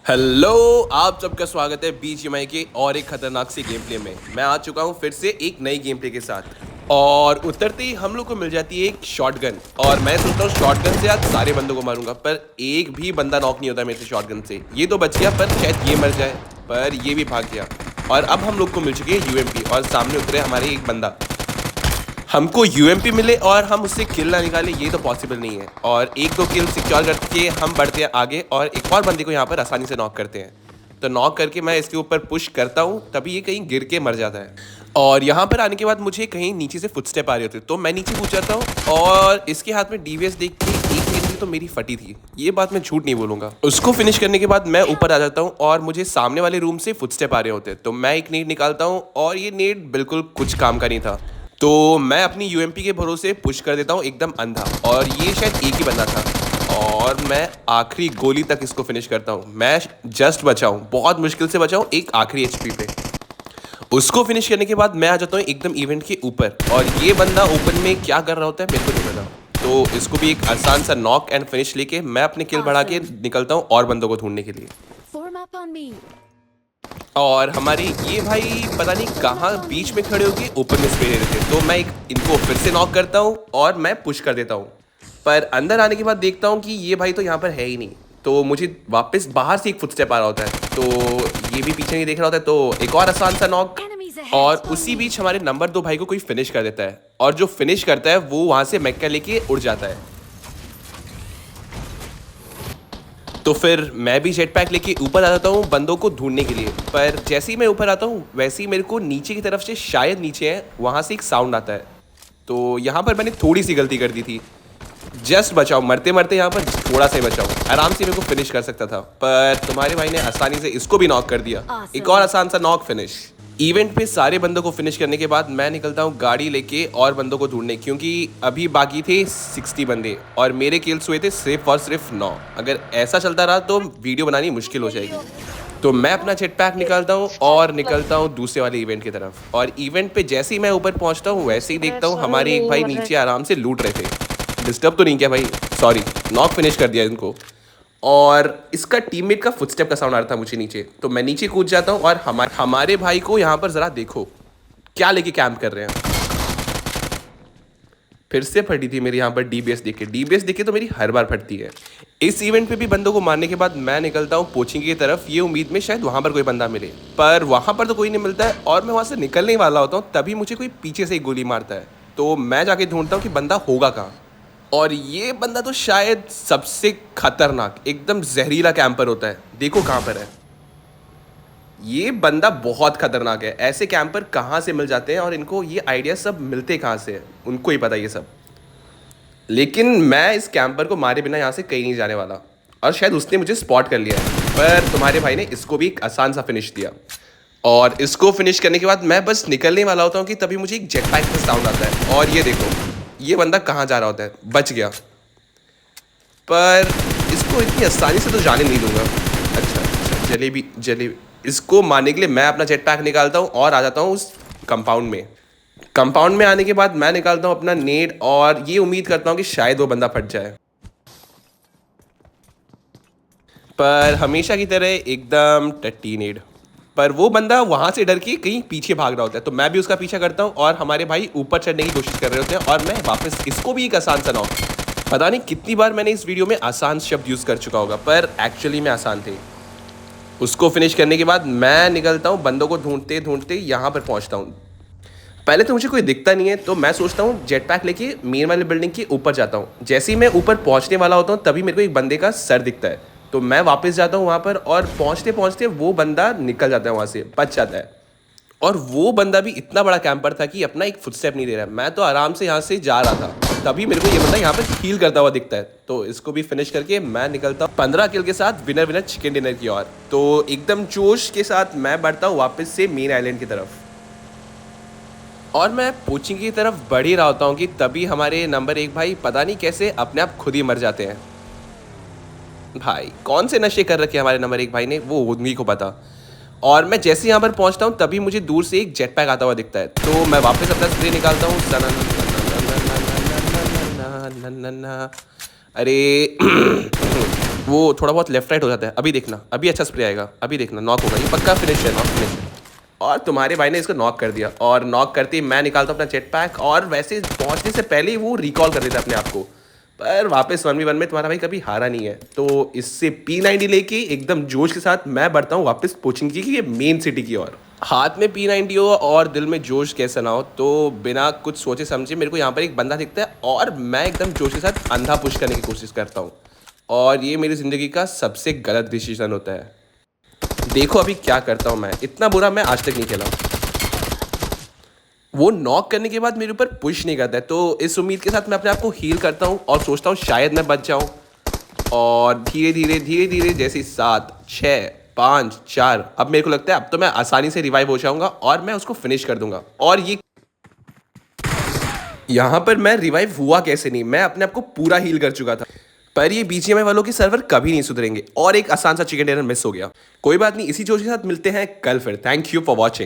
Hello, आप सबका स्वागत है बीजीएमआई के और एक खतरनाक सी गेम प्ले में। मैं आ चुका हूँ फिर से एक नई गेम प्ले के साथ और उतरते ही हम लोग को मिल जाती है एक शॉटगन। और मैं सोचता हूँ शॉटगन से आज सारे बंदों को मारूंगा, पर एक भी बंदा नॉक नहीं होता मेरे से शॉटगन से। ये तो बच गया, पर शायद ये मर जाए, पर ये भी भाग गया। और अब हम लोग को मिल चुकी है यूएमपी और सामने उतरे हमारे एक बंदा। हमको यूएमपी मिले और हम उससे किल ना निकाले, ये तो पॉसिबल नहीं है। और एक दो किल सिक्योर करके हम बढ़ते हैं आगे और एक और बंदे को यहाँ पर आसानी से नॉक करते हैं। तो नॉक करके मैं इसके ऊपर पुश करता हूँ, तभी ये कहीं गिर के मर जाता है। और यहाँ पर आने के बाद मुझे कहीं नीचे से फुटस्टेप आ रहे होते, तो मैं नीचे कूद जाता हूँ और इसके हाथ में डीवीएस देख के एक मेरी तो मेरी फटी थी, ये बात मैं झूठ नहीं बोलूँगा। उसको फिनिश करने के बाद मैं ऊपर आ जाता हूँ और मुझे सामने वाले रूम से फुटस्टेप आ रहे होते, तो मैं एक नेट निकालता हूँ और ये नेट बिल्कुल कुछ काम का नहीं था। तो मैं अपनी यूएमपी के भरोसे पुश कर देता हूँ एकदम अंधा, और ये शायद एक ही बंदा था और मैं आखिरी गोली तक इसको फिनिश करता हूँ। मैं जस्ट बचा हूँ, बहुत मुश्किल से बचा हूँ, एक आखिरी एचपी पे। उसको फिनिश करने के बाद मैं आ जाता हूँ एकदम इवेंट के ऊपर, और ये बंदा ओपन में क्या कर रहा होता है मेरे को नहीं पता। तो इसको भी एक आसान सा नॉक एंड फिनिश लेके मैं अपने किल बढ़ा के निकलता हूँ और बंदों को ढूंढने के लिए। और हमारे ये भाई पता नहीं कहाँ बीच में खड़े होके ओपन में स्प्रे दे रहे थे, तो मैं इनको फिर से नॉक करता हूँ और मैं पुश कर देता हूँ। पर अंदर आने के बाद देखता हूँ कि ये भाई तो यहाँ पर है ही नहीं, तो मुझे वापस बाहर से एक फुटस्टेप आ रहा होता है, तो ये भी पीछे नहीं देख रहा होता है। तो एक और आसान सा नॉक, और उसी बीच हमारे नंबर 2 भाई को कोई फिनिश कर देता है, और जो फिनिश करता है वो वहाँ से मैक्का लेके उड़ जाता है। तो फिर मैं भी जेट पैक लेके ऊपर आ जाता हूँ बंदों को ढूंढने के लिए। पर जैसे ही मैं ऊपर आता हूँ वैसे ही मेरे को नीचे की तरफ से, शायद नीचे है, वहाँ से एक साउंड आता है। तो यहाँ पर मैंने थोड़ी सी गलती कर दी थी, जस्ट बचाओ, मरते मरते यहाँ पर थोड़ा सा ही बचाओ, आराम से मेरे को फिनिश कर सकता था, पर तुम्हारे भाई ने आसानी से इसको भी नॉक कर दिया। एक और आसान सा नॉक फिनिश। इवेंट पे सारे बंदों को फिनिश करने के बाद मैं निकलता हूँ गाड़ी लेके और बंदों को ढूंढने, क्योंकि अभी बाकी थे 60 बंदे और मेरे किल्स हुए थे सिर्फ और सिर्फ 9। अगर ऐसा चलता रहा तो वीडियो बनानी मुश्किल हो जाएगी। तो मैं अपना जेट पैक निकालता हूँ और निकलता हूँ दूसरे वाले इवेंट की तरफ। और इवेंट पे जैसे ही मैं ऊपर पहुँचता हूँ वैसे ही देखता हूँ हमारे एक भाई नीचे आराम से लूट रहे थे। डिस्टर्ब तो नहीं किया भाई, सॉरी, नॉक फिनिश कर दिया इनको। और इसका टीममेट का फुटस्टेप का साउंड आ रहा था मुझे नीचे, तो मैं नीचे कूद जाता हूँ और हमारे भाई को यहाँ पर ज़रा देखो क्या लेके कैंप कर रहे हैं। फिर से फटी थी मेरी यहाँ पर डीबीएस देख के तो मेरी हर बार फटती है। इस इवेंट पे भी बंदों को मारने के बाद मैं निकलता हूँ कोचिंग की तरफ, ये उम्मीद में शायद वहाँ पर कोई बंदा मिले, पर वहाँ पर तो कोई नहीं मिलता है। और मैं वहाँ से निकलने वाला होता हूँ तभी मुझे कोई पीछे से एक गोली मारता है, तो मैं जाके ढूंढता हूँ कि बंदा होगा कहाँ। और ये बंदा तो शायद सबसे खतरनाक, एकदम जहरीला कैंपर होता है। देखो कहाँ पर है ये बंदा, बहुत खतरनाक है। ऐसे कैंपर कहाँ से मिल जाते हैं और इनको ये आइडिया सब मिलते कहाँ से है, उनको ही पता ये सब। लेकिन मैं इस कैंपर को मारे बिना यहाँ से कहीं नहीं जाने वाला, और शायद उसने मुझे स्पॉट कर लिया है। पर तुम्हारे भाई ने इसको भी एक आसान सा फिनिश दिया। और इसको फिनिश करने के बाद मैं बस निकलने वाला होता हूँ कि तभी मुझे एक जेट पैक का साउंड आता है, और ये देखो ये बंदा कहाँ जा रहा होता है, बच गया। पर इसको इतनी आसानी से तो जाने नहीं दूंगा। अच्छा, जलेबी इसको मारने के लिए मैं अपना जेट पैक निकालता हूँ और आ जाता हूँ उस कंपाउंड में आने के बाद मैं निकालता हूँ अपना नेट, और ये उम्मीद करता हूँ कि शायद वो बंदा फट जाए। पर हमेशा की तरह एकदम टट्टी नेट, पर वो बंदा वहाँ से डर के कहीं पीछे भाग रहा होता है, तो मैं भी उसका पीछा करता हूँ और हमारे भाई ऊपर चढ़ने की कोशिश कर रहे होते हैं, और मैं वापस इसको भी एक आसान सा नॉक। पता नहीं कितनी बार मैंने इस वीडियो में आसान शब्द यूज़ कर चुका होगा, पर एक्चुअली में आसान थे। उसको फिनिश करने के बाद मैं निकलता हूँ बंदों को ढूंढते ढूंढते यहाँ पर पहुँचता हूँ। पहले तो मुझे कोई दिखता नहीं है, तो मैं सोचता हूँ जेट पैक लेके मेन वाली बिल्डिंग के ऊपर जाता हूँ। जैसे ही मैं ऊपर पहुँचने वाला होता हूँ तभी मेरे को एक बंदे का सर दिखता है, तो मैं वापस जाता हूँ वहाँ पर, और पहुँचते पहुँचते वो बंदा निकल जाता है वहाँ से, बच जाता है। और वो बंदा भी इतना बड़ा कैंपर था कि अपना एक फुटस्टेप नहीं दे रहा है। मैं तो आराम से यहाँ से जा रहा था, तभी मेरे को ये बंदा यहाँ पर हील करता हुआ दिखता है, तो इसको भी फिनिश करके मैं निकलता हूँ 15 किल के साथ विनर चिकन डिनर की ओर। तो एकदम जोश के साथ मैं बढ़ता हूँ वापस से मेन आइलैंड की तरफ, और मैं कोचिंग की तरफ बढ़ ही रहा होता हूँ कि तभी हमारे नंबर 1 भाई पता नहीं कैसे अपने आप खुद ही मर जाते हैं। भाई कौन से नशे कर रखे हमारे नंबर 1 भाई ने, वो उन्हीं को पता। और मैं जैसे यहाँ पर पहुँचता हूँ तभी मुझे दूर से एक जेट पैक आता हुआ दिखता है, तो मैं वापस अपना स्प्रे निकालता हूँ। अरे वो थोड़ा बहुत लेफ्ट राइट हो जाता है। अभी देखना, अभी अच्छा स्प्रे आएगा, अभी देखना नॉक होगा, ये पक्का फिनिश है, नॉक फिनिश है। और तुम्हारे भाई ने इसको नॉक कर दिया, और नॉक करते ही मैं निकालता हूँ अपना जेट पैक, और वैसे पहुँचने से पहले ही वो रिकॉल कर देता है अपने आप को। पर वापस 1v1 में तुम्हारा भाई कभी हारा नहीं है। तो इससे P90 लेके एकदम जोश के साथ मैं बढ़ता हूँ वापस पोचिंकी की ये मेन सिटी की ओर। हाथ में P90 हो और दिल में जोश कैसा ना हो, तो बिना कुछ सोचे समझे मेरे को यहाँ पर एक बंदा दिखता है और मैं एकदम जोश के साथ अंधा पुश करने की कोशिश करता हूँ, और ये मेरी ज़िंदगी का सबसे गलत डिसीजन होता है। देखो अभी क्या करता हूँ मैं, इतना बुरा मैं आज तक नहीं खेला। वो नॉक करने के बाद मेरे ऊपर पुश नहीं करता है, तो इस उम्मीद के साथ मैं अपने आप को हील करता हूँ और सोचता हूँ शायद मैं बच जाऊँ। और धीरे धीरे जैसे 7 6 5 4, अब मेरे को लगता है अब तो मैं आसानी से रिवाइव हो जाऊंगा और मैं उसको फिनिश कर दूंगा। और ये यहाँ पर मैं रिवाइव हुआ कैसे नहीं, मैं अपने आप को पूरा हील कर चुका था। पर ये बीजीएमआई वालों के सर्वर कभी नहीं सुधरेंगे, और एक आसान सा चिकन डिनर मिस हो गया। कोई बात नहीं, इसी जोश के साथ मिलते हैं कल फिर। Thank you for watching.